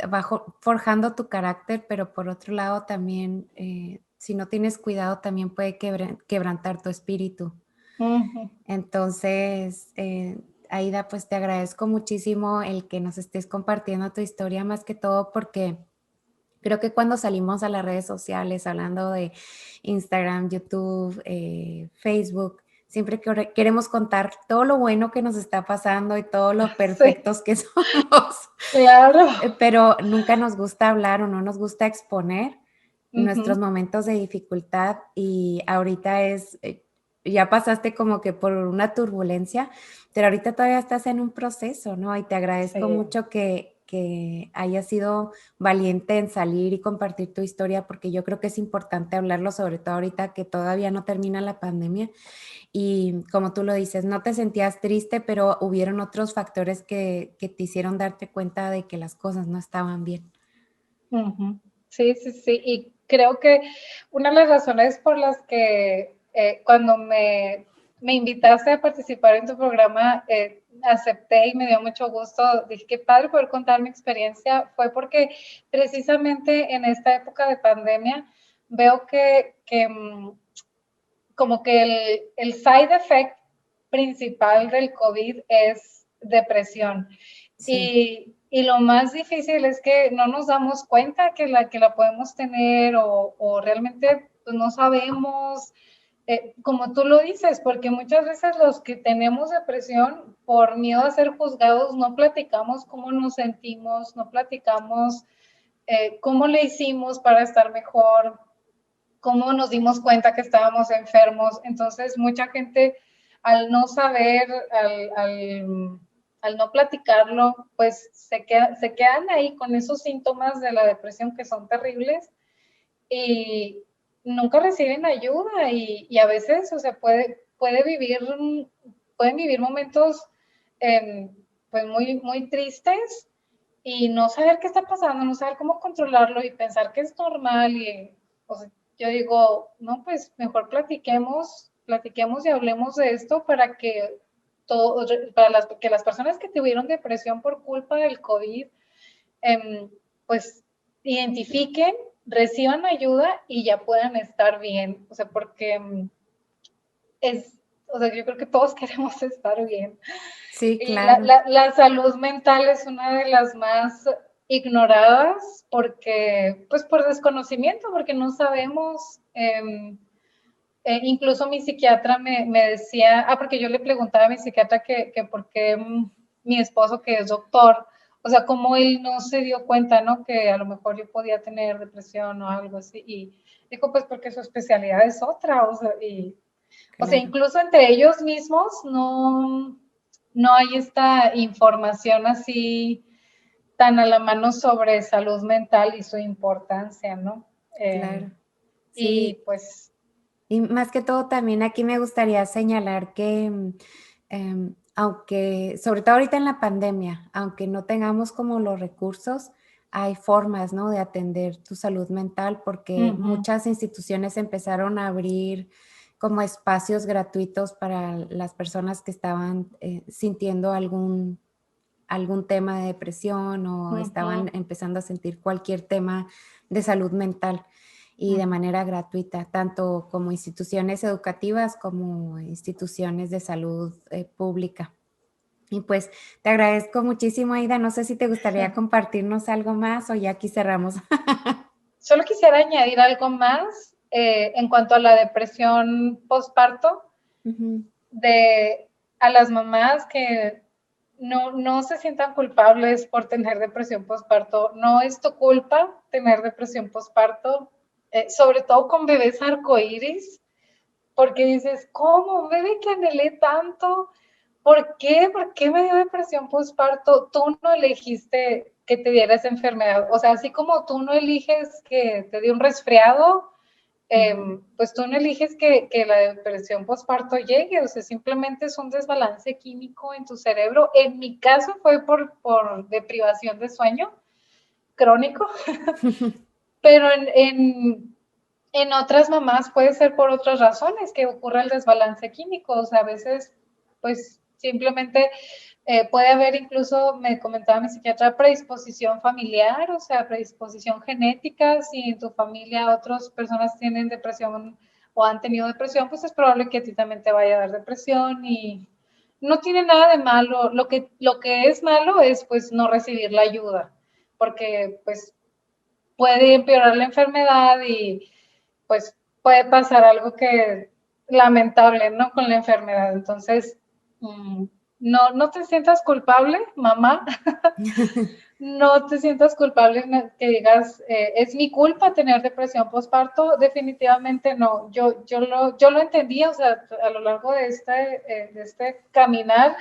forjando tu carácter, pero por otro lado también, si no tienes cuidado, también puede quebrantar tu espíritu. uh-huh, Entonces, Aida, pues te agradezco muchísimo el que nos estés compartiendo tu historia, más que todo porque creo que cuando salimos a las redes sociales hablando de Instagram, YouTube, Facebook, siempre queremos contar todo lo bueno que nos está pasando y todo lo sí, perfectos que somos, claro. pero nunca nos gusta hablar o no nos gusta exponer nuestros Uh-huh, momentos de dificultad y ahorita ya pasaste como que por una turbulencia, pero ahorita todavía estás en un proceso, ¿no? Y te agradezco sí. mucho que hayas sido valiente en salir y compartir tu historia, porque yo creo que es importante hablarlo, sobre todo ahorita que todavía no termina la pandemia. Y como tú lo dices, no te sentías triste, pero hubieron otros factores que te hicieron darte cuenta de que las cosas no estaban bien. Uh-huh. Sí, sí, sí. Y creo que una de las razones por las que cuando me invitaste a participar en tu programa, acepté y me dio mucho gusto. Dije, qué padre poder contar mi experiencia. Fue porque precisamente en esta época de pandemia veo que como que el side effect principal del COVID es depresión. Sí, Y lo más difícil es que no nos damos cuenta que la podemos tener o realmente pues, no sabemos, como tú lo dices, porque muchas veces los que tenemos depresión, por miedo a ser juzgados, no platicamos cómo nos sentimos, no platicamos cómo le hicimos para estar mejor, cómo nos dimos cuenta que estábamos enfermos. Entonces, mucha gente, al no saber, al no platicarlo, pues se quedan ahí con esos síntomas de la depresión que son terribles y nunca reciben ayuda y a veces, o sea, pueden vivir momentos pues muy tristes y no saber qué está pasando, no saber cómo controlarlo y pensar que es normal y, o sea, yo digo, no, pues mejor platiquemos y hablemos de esto para que que las personas que tuvieron depresión por culpa del COVID, pues identifiquen, reciban ayuda y ya puedan estar bien, o sea, porque o sea, yo creo que todos queremos estar bien. sí, Y claro. la salud mental es una de las más ignoradas porque, pues por desconocimiento, porque no sabemos. Incluso mi psiquiatra me decía, porque yo le preguntaba a mi psiquiatra que por qué mi esposo, que es doctor, o sea, cómo él no se dio cuenta, ¿no? Que a lo mejor yo podía tener depresión o algo así. Y dijo, pues porque su especialidad es otra, o sea, Claro. incluso entre ellos mismos no hay esta información así tan a la mano sobre salud mental y su importancia, ¿no? Eh, Claro, y sí, pues, y más que todo también aquí me gustaría señalar que, aunque, sobre todo ahorita en la pandemia, aunque no tengamos como los recursos, hay formas, ¿no?, de atender tu salud mental porque uh-huh, muchas instituciones empezaron a abrir como espacios gratuitos para las personas que estaban sintiendo algún tema de depresión o estaban empezando a sentir cualquier tema de salud mental y de manera gratuita, tanto como instituciones educativas como instituciones de salud pública. Y pues te agradezco muchísimo, Aida. No sé si te gustaría compartirnos algo más o ya aquí cerramos. Solo quisiera añadir algo más en cuanto a la depresión postparto, a las mamás que no se sientan culpables por tener depresión postparto. No es tu culpa tener depresión postparto, sobre todo con bebés arcoíris, porque dices, ¿cómo? Un bebé que anhelé tanto, ¿por qué? ¿Por qué me dio depresión postparto? Tú no elegiste que te diera esa enfermedad. O sea, así como tú no eliges que te dé un resfriado, pues tú no eliges que la depresión postparto llegue. O sea, simplemente es un desbalance químico en tu cerebro. En mi caso fue por deprivación de sueño crónico, pero en otras mamás puede ser por otras razones que ocurra el desbalance químico. O sea, a veces, pues simplemente puede haber incluso, me comentaba mi psiquiatra, predisposición familiar, o sea, predisposición genética. Si en tu familia otras personas tienen depresión o han tenido depresión, pues es probable que a ti también te vaya a dar depresión y no tiene nada de malo. Lo que es malo es pues no recibir la ayuda, porque pues puede empeorar la enfermedad y pues puede pasar algo que lamentable, ¿no? Con la enfermedad. Entonces, no te sientas culpable, mamá. No te sientas culpable que digas, es mi culpa tener depresión postparto. Definitivamente no. Yo lo entendía, o sea, a lo largo de este caminar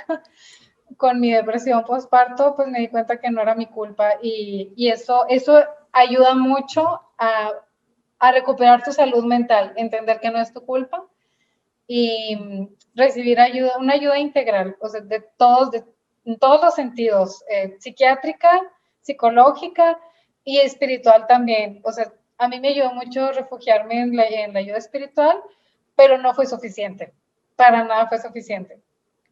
con mi depresión postparto, pues me di cuenta que no era mi culpa y eso ayuda mucho a recuperar tu salud mental, entender que no es tu culpa y recibir ayuda, una ayuda integral, o sea, en todos los sentidos, psiquiátrica, psicológica y espiritual también. O sea, a mí me ayudó mucho refugiarme en la ayuda espiritual, pero no fue suficiente, para nada fue suficiente.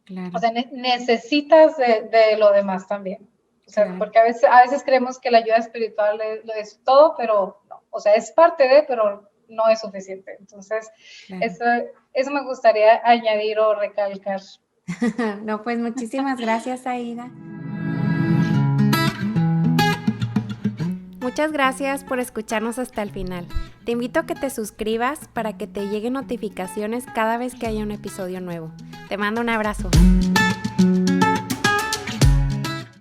Claro. O sea, necesitas de lo demás también. O sea, claro. Porque a veces creemos que la ayuda espiritual es todo, pero no. O sea, es parte de, pero no es suficiente. Entonces, claro. Eso me gustaría añadir o recalcar. No, pues muchísimas gracias, Aida. Muchas gracias por escucharnos hasta el final. Te invito a que te suscribas para que te lleguen notificaciones cada vez que haya un episodio nuevo. Te mando un abrazo.